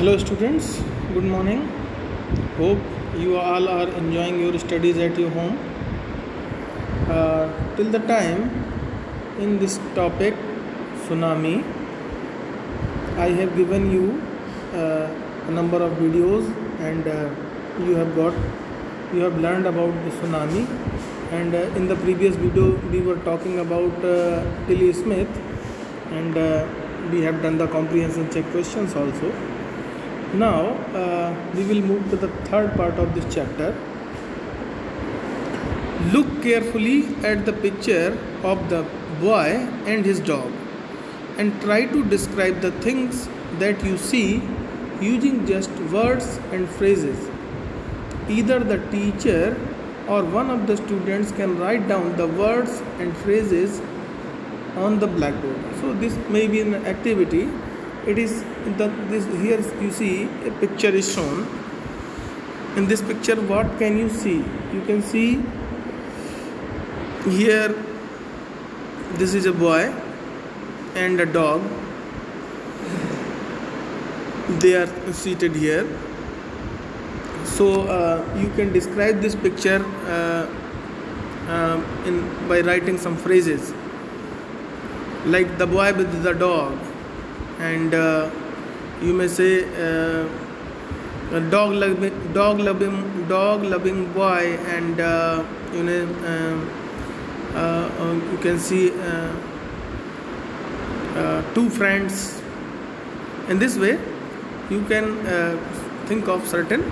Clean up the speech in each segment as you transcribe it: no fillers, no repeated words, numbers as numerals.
Hello students, good morning. Hope you all are enjoying your studies at your home. Till the time in this topic tsunami, I have given you a number of videos and you have learned about the tsunami. And in the previous video we were talking about Tilly Smith, and we have done the comprehension check questions also. Now we will move to the third part of this chapter. Look carefully at the picture of the boy and his dog and try to describe the things that you see using just words and phrases. Either the teacher or one of the students can write down the words and phrases on the blackboard. So this may be an activity. It is this here you see a picture is shown. In this picture, what can you see? You can see here this is a boy and a dog. They are seated here. So you can describe this picture by writing some phrases like the boy with the dog, and you may say a dog loving boy, and you can see two friends. In this way you can think of certain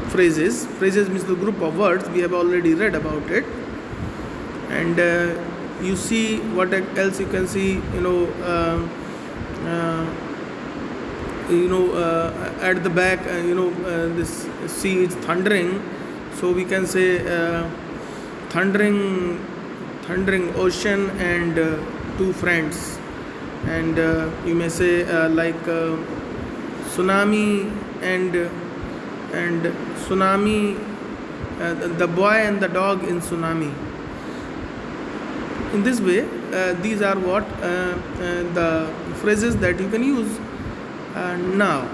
phrases. Phrases means the group of words. We have already read about it. And you see what else you can see, at the back, this sea is thundering. So we can say thundering ocean and two friends. And you may say like tsunami and tsunami, the boy and the dog in tsunami. In this way, these are what the phrases that you can use now.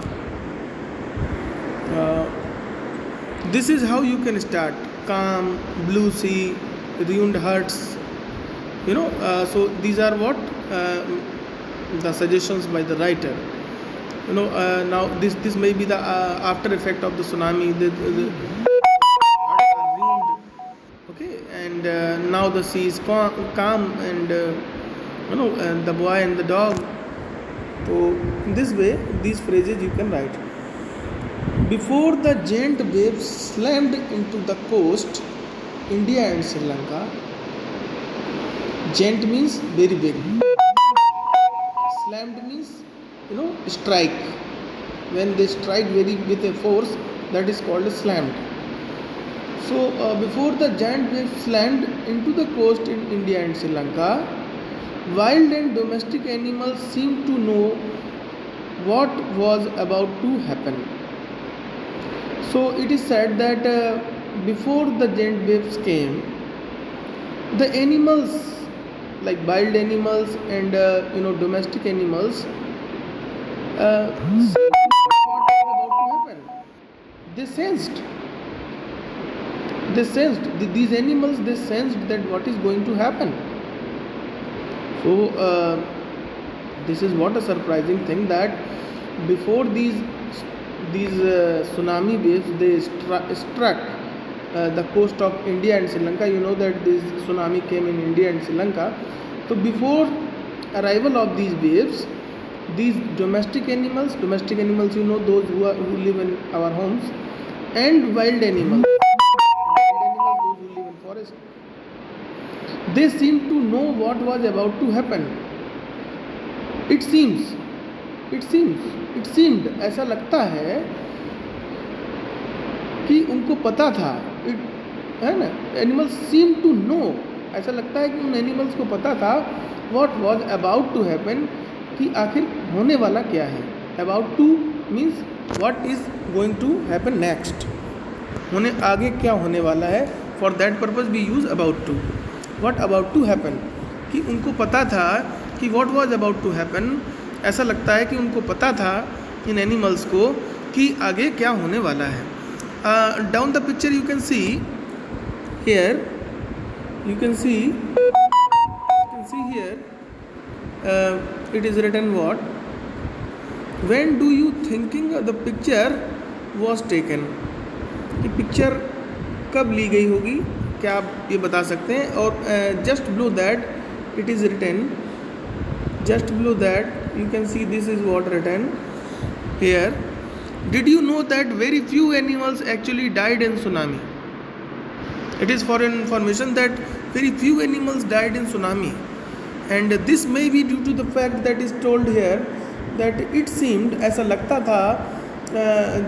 This is how you can start: calm, blue sea, ruined hearts. So these are what the suggestions by the writer. Now this may be the after effect of the tsunami. The okay, and now the sea is calm, and and the boy and the dog. So in this way, these phrases you can write. Before the giant waves slammed into the coast, India and Sri Lanka. Giant means very big. Slammed means strike. When they strike with a force, that is called a slammed. So before the giant waves slammed into the coast in India and Sri Lanka, wild and domestic animals seemed to know what was about to happen. So it is said that before the giant waves came, the animals, like wild animals and domestic animals, what was about to happen. They sensed. These animals, they sensed that what is going to happen. So this is what a surprising thing, that before these tsunami waves, they struck the coast of India and Sri Lanka. You know that this tsunami came in India and Sri Lanka. So before arrival of these waves, these domestic animals, those who live in our homes, and wild animals, those who live in forest, they seem to know what was about to happen. It seemed, ऐसा लगता है कि उनको पता था, है ना. Animals seem to know, ऐसा लगता है कि उन एनिमल्स को पता था what was about to happen, कि आखिर होने वाला क्या है. About to means what is going to happen next, होने आगे क्या होने वाला है. For that purpose we use about to. What about to happen, कि उनको पता था कि what was about to happen, ऐसा लगता है कि उनको पता था इन एनिमल्स को कि आगे क्या होने वाला है. Down the picture you can see here, you can see here, it is written what? When do you thinking the picture was taken? ये पिक्चर कब ली गई होगी, क्या आप ये बता सकते हैं? और just below that it is written, just below that you can see this is what written here. Did you know that very few animals actually died in tsunami? It is for information that very few animals died in tsunami, and this may be due to the fact that is told here that it seemed, ऐसा लगता था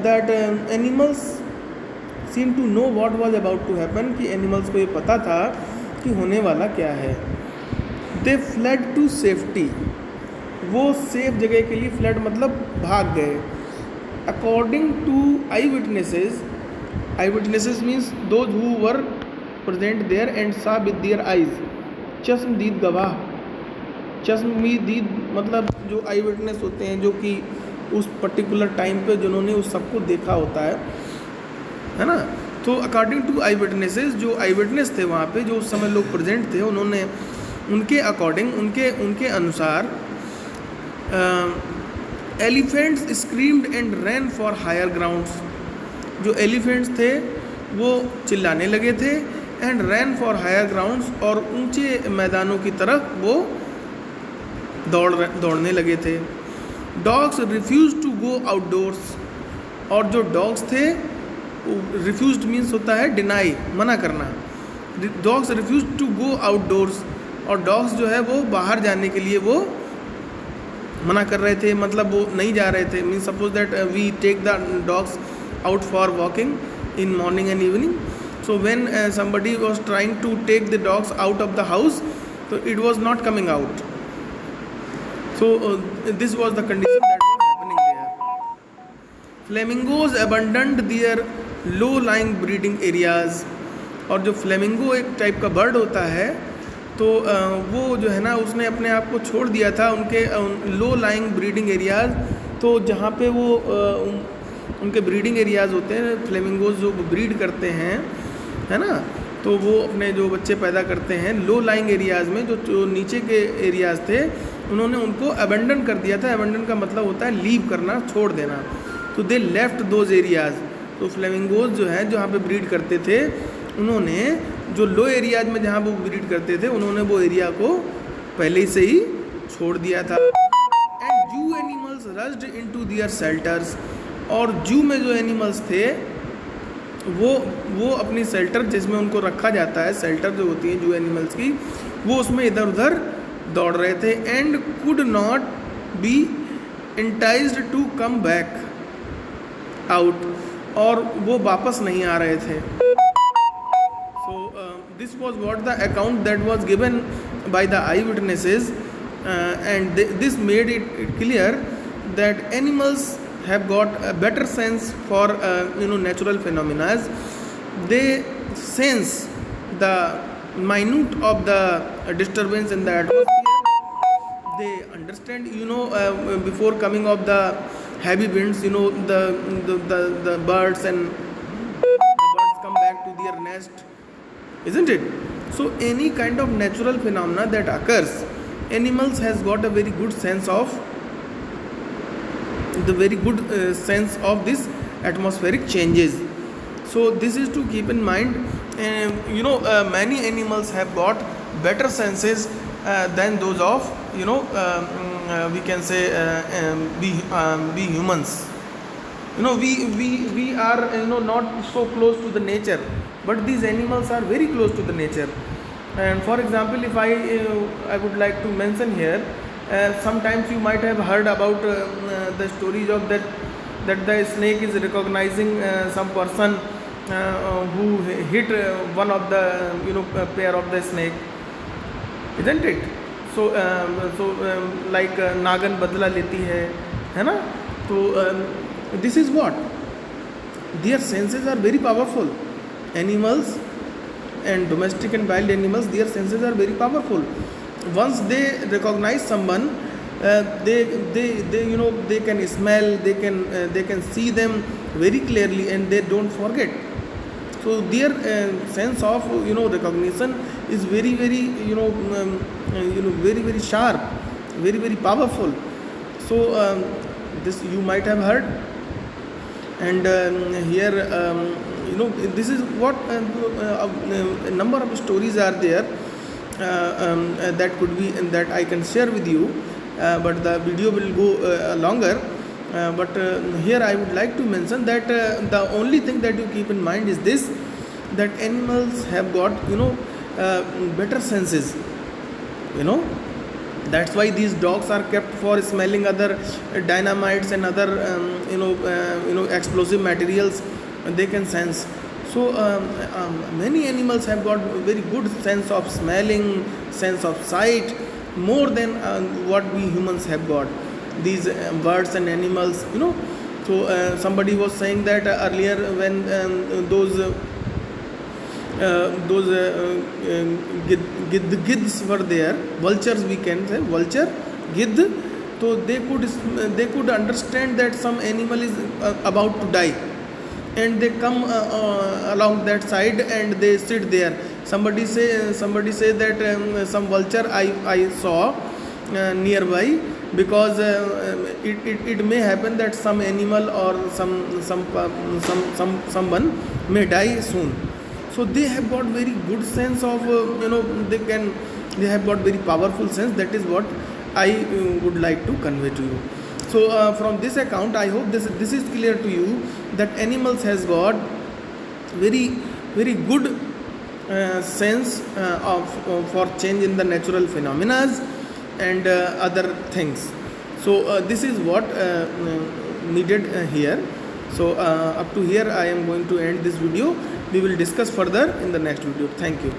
that animals seem to know what was about to happen, कि animals को ये पता था कि होने वाला क्या है. They fled to safety, वो सेफ जगह के लिए fled मतलब भाग गए. According to eyewitnesses means those who were present there and saw with their eyes. चश्मदीद गवाह, चश्मदीद मतलब जो आई विटनेस होते हैं, जो कि उस पर्टिकुलर टाइम पे जिन्होंने उस सबको देखा होता है ना. तो अकॉर्डिंग टू आई विटनेसेस, जो आई विटनेस थे वहाँ पे, जो उस समय लोग प्रेजेंट थे, उन्होंने उनके अकॉर्डिंग, उनके अनुसार elephants screamed and ran for higher grounds. जो एलिफेंट्स थे वो चिल्लाने लगे थे, and ran for higher grounds, और ऊंचे मैदानों की तरफ वो दौड़ने लगे थे. Dogs refuse to go outdoors, और जो डॉग्स थे, रिफ्यूज मीन्स होता है डिनाई, मना करना. Dogs refuse to go outdoors, और डॉग्स जो है वो बाहर जाने के लिए वो मना कर रहे थे, मतलब वो नहीं जा रहे थे. Means suppose that we take the dogs out for walking in morning and evening. So when somebody was trying to take the dogs out of the house, so it was not coming out. So this was the condition that was happening there. Flamingos abandoned their low-lying breeding areas. और जो flamingo एक type का bird होता है, तो वो जो है ना, उसने अपने आप को छोड़ दिया था उनके लो लाइंग ब्रीडिंग एरियाज़. तो जहाँ पे वो उनके ब्रीडिंग एरियाज़ होते हैं, फ्लेमिंगोज जो ब्रीड करते हैं, है ना, तो वो अपने जो बच्चे पैदा करते हैं लो लाइंग एरियाज़ में, जो नीचे के एरियाज़ थे, उन्होंने उनको अबेंडन कर दिया था. अबेंडन का मतलब होता है लीव करना, छोड़ देना. तो दे लेफ्ट दोज एरियाज़. तो फ्लेमिंगोज जो है, जहाँ पे ब्रीड करते थे, उन्होंने जो लो एरियाज़ में जहाँ वो ब्रीड करते थे, उन्होंने वो एरिया को पहले से ही छोड़ दिया था. एंड जू animals rushed into their shelters, और जू में जो एनिमल्स थे वो अपनी शेल्टर, जिसमें उनको रखा जाता है, शेल्टर जो होती है जू एनिमल्स की, वो उसमें इधर उधर दौड़ रहे थे. And could not be enticed to come back out, और वो वापस नहीं आ रहे थे. So this was what the account that was given by the eyewitnesses, and this made it clear that animals have got a better sense for natural phenomena. They sense the minute of the disturbance in the atmosphere. They understand, before coming of the heavy winds, the birds and the birds come back to their nest, isn't it? So any kind of natural phenomena that occurs, animals has got a very good sense of this atmospheric changes. So this is to keep in mind. Many animals have got better senses than those of we can say we humans. We are not so close to the nature, but these animals are very close to the nature. And for example, if I would like to mention here, sometimes you might have heard about the stories of that the snake is recognizing some person who hit one of the pair of the snake, isn't it? So like नागन बदला लेती है ना. तो this is what their senses are very powerful. Animals and domestic and wild animals, their senses are very powerful. Once they recognize someone, they they can smell, they can see them very clearly, and they don't forget. So their sense of recognition is very very sharp, very powerful. So this you might have heard. And here this is what a number of stories are there that could be that I can share with you, but the video will go longer. But here I would like to mention that the only thing that you keep in mind is this, that animals have got better senses. That's why these dogs are kept for smelling other dynamites and other explosive materials. They can sense. So many animals have got very good sense of smelling, sense of sight, more than what we humans have got. These birds and animals. So somebody was saying that earlier, when gids were there, vultures, we can say vulture, gid, so they could understand that some animal is about to die, and they come along that side and they sit there. Somebody say that some vulture I saw nearby, because it may happen that some animal or someone may die soon. So they have got very good sense of they have got very powerful sense. That is what I would like to convey to you. So from this account, I hope this is clear to you, that animals has got very good sense for change in the natural phenomena and other things. So this is what needed here. So up to here I am going to end this video. We will discuss further in the next video. Thank you.